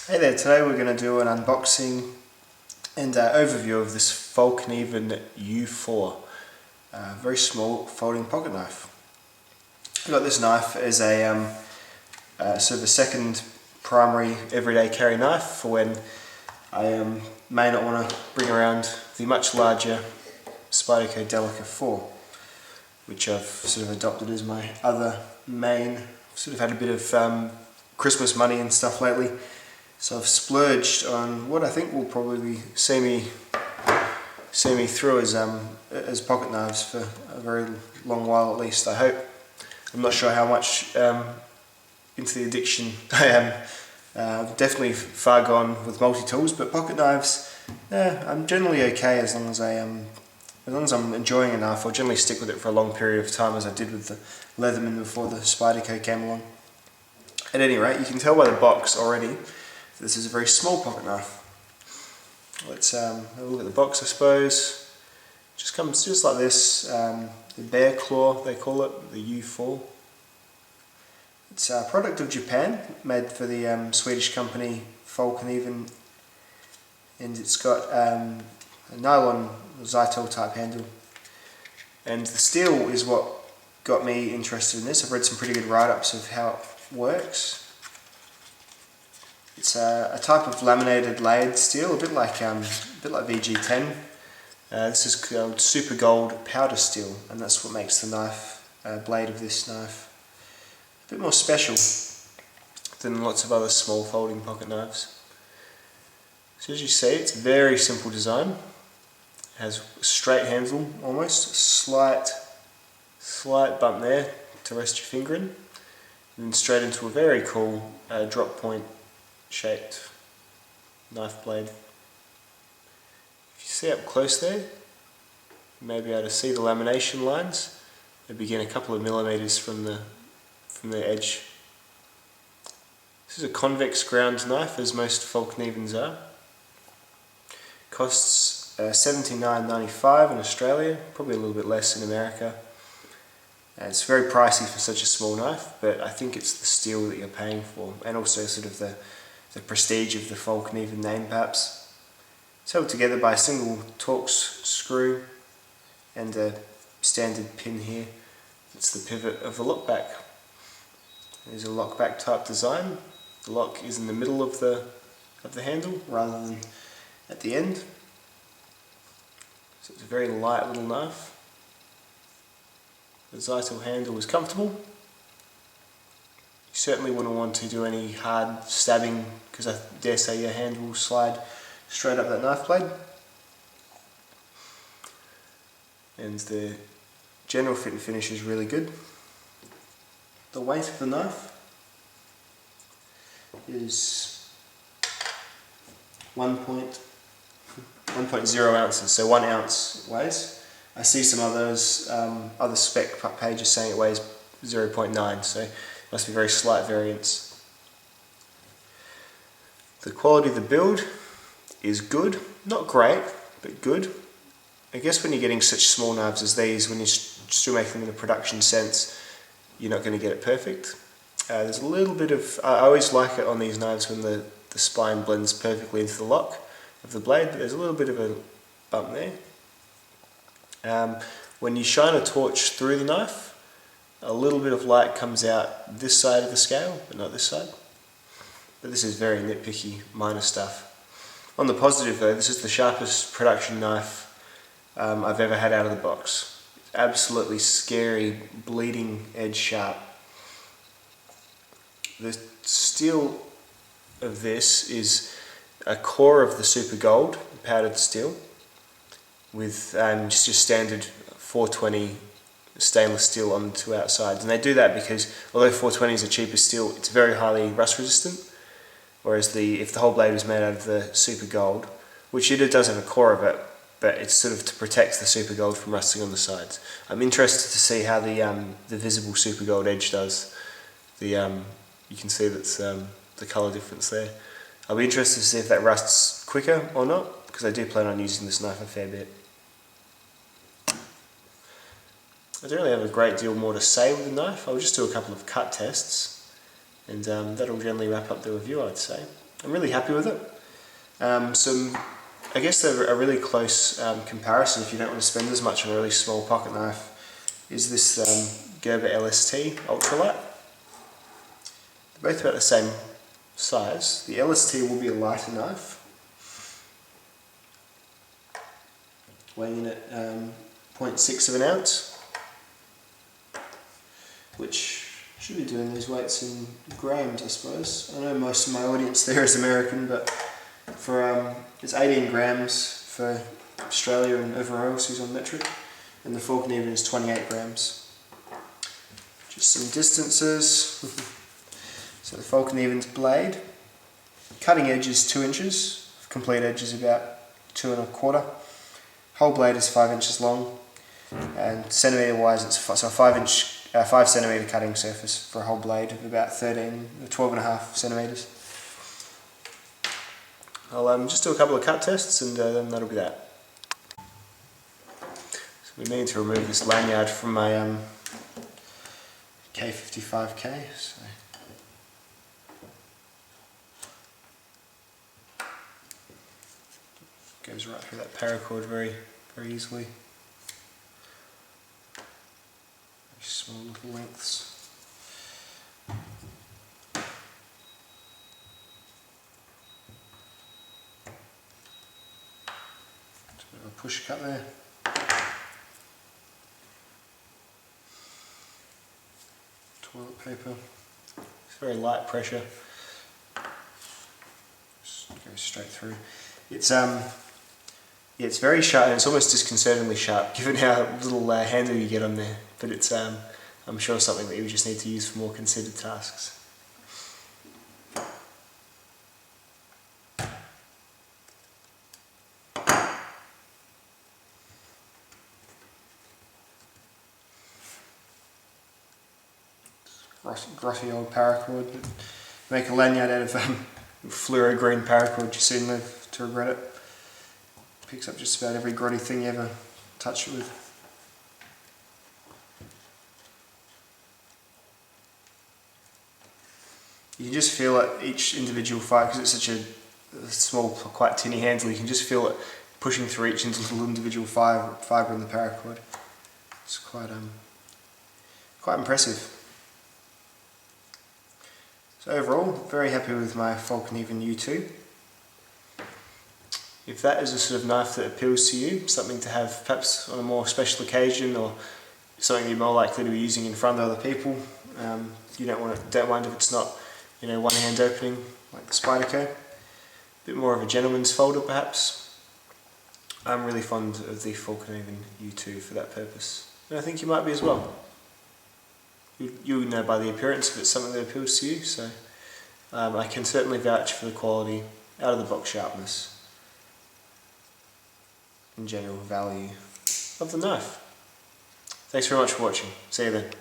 Hey there, today we're going to do an unboxing and overview of this Fallkniven U4, very small folding pocket knife. I got this knife as a sort of a second primary everyday carry knife for when I may not want to bring around the much larger Spyderco Delica 4, which I've sort of adopted as my other main. Sort of had a bit of Christmas money and stuff lately. So I've splurged on what I think will probably see me through as pocket knives for a very long while, at least I hope. I'm not sure how much into the addiction I am. Definitely far gone with multi-tools, but pocket knives, I'm generally okay as long as I'm enjoying a knife. I'll generally stick with it for a long period of time, as I did with the Leatherman before the Spyderco came along. At any rate, you can tell by the box already this is a very small pocket knife. Let's have a look at the box, I suppose. Just comes just like this, the bear claw they call it, the U4. It's a product of Japan, made for the Swedish company Fallkniven, and it's got a nylon Zytel type handle. And the steel is what got me interested in this. I've read some pretty good write-ups of how it works. It's a type of laminated layered steel, a bit like VG10. This is called super gold powder steel, and that's what makes the knife blade of this knife a bit more special than lots of other small folding pocket knives. So as you see, it's a very simple design. It has a straight handle almost, a slight bump there to rest your finger in, and then straight into a very cool drop point shaped knife blade. If you see up close there, you may be able to see the lamination lines. They begin a couple of millimeters from the edge. This is a convex ground knife, as most Fallknivens are. Costs $79.95 in Australia, probably a little bit less in America. It's very pricey for such a small knife, but I think it's the steel that you're paying for, and also sort of the prestige of the Fallkniven name, perhaps. It's held together by a single Torx screw and a standard pin here. It's the pivot of the lockback. There's a lockback type design. The lock is in the middle of the handle rather than at the end. So it's a very light little knife. The Zytel handle is comfortable. You certainly wouldn't want to do any hard stabbing, because I dare say your hand will slide straight up that knife blade. And the general fit and finish is really good. The weight of the knife is 1.0 ounces, so 1 ounce it weighs. I see some others, other spec pages saying it weighs 0.9, so must be very slight variance. The quality of the build is good, not great, but good. I guess when you're getting such small knives as these, when you're still making them in a production sense, you're not going to get it perfect. There's a little bit of, I always like it on these knives when the spine blends perfectly into the lock of the blade, but there's a little bit of a bump there. When you shine a torch through the knife, a little bit of light comes out this side of the scale, but not this side. But this is very nitpicky, minor stuff. On the positive though, this is the sharpest production knife I've ever had out of the box. It's absolutely scary, bleeding edge sharp. The steel of this is a core of the super gold powdered steel with just your standard 420 stainless steel on the two outsides, and they do that because although 420 is a cheaper steel, it's very highly rust resistant, whereas if the whole blade was made out of the super gold, which it does have a core of it, but it's sort of to protect the super gold from rusting on the sides. I'm interested to see how the visible super gold edge does. You can see that's the colour difference there. I'll be interested to see if that rusts quicker or not, because I do plan on using this knife a fair bit. I don't really have a great deal more to say with the knife. I'll just do a couple of cut tests, and that'll generally wrap up the review, I'd say. I'm really happy with it. I guess a really close comparison, if you don't want to spend as much on a really small pocket knife, is this Gerber LST Ultralight. They're both about the same size. The LST will be a lighter knife, weighing in at 0.6 of an ounce, which should be doing these weights in grams, I suppose. I know most of my audience there is American, but for it's 18 grams for Australia and everyone else who's on metric, and the Fallkniven is 28 grams. Just some distances. So the Fallkniven's blade, cutting edge is 2 inches, complete edge is about 2 1/4. Whole blade is 5 inches long, and centimetre wise it's so a 5 centimetre cutting surface for a whole blade of about 12.5 centimetres. I'll just do a couple of cut tests and then that'll be that. So we need to remove this lanyard from my K55K. So. Goes right through that paracord very easily. Very small little lengths. Just a bit of a push cut there. Toilet paper. It's very light pressure. Just goes straight through. It's very sharp, and it's almost disconcertingly sharp given how little handle you get on there, but it's I'm sure something that you just need to use for more considered tasks. Grotty old paracord, but make a lanyard out of fluoro green paracord, you soon live to regret it. Picks up just about every grotty thing you ever touch it with. You can just feel it, each individual fibre, because it's such a small, quite tinny handle, you can just feel it pushing through each little individual fibre in the paracord. It's quite impressive. So overall, very happy with my Fallkniven U2. If that is a sort of knife that appeals to you, something to have perhaps on a more special occasion, or something you're more likely to be using in front of other people, you don't mind if it's not, one hand opening like the Spyderco. A bit more of a gentleman's folder perhaps. I'm really fond of the Fallkniven U2 for that purpose, and I think you might be as well. You know by the appearance if it's something that appeals to you, so I can certainly vouch for the quality, out of the box sharpness, and general value of the knife. Thanks very much for watching. See you then.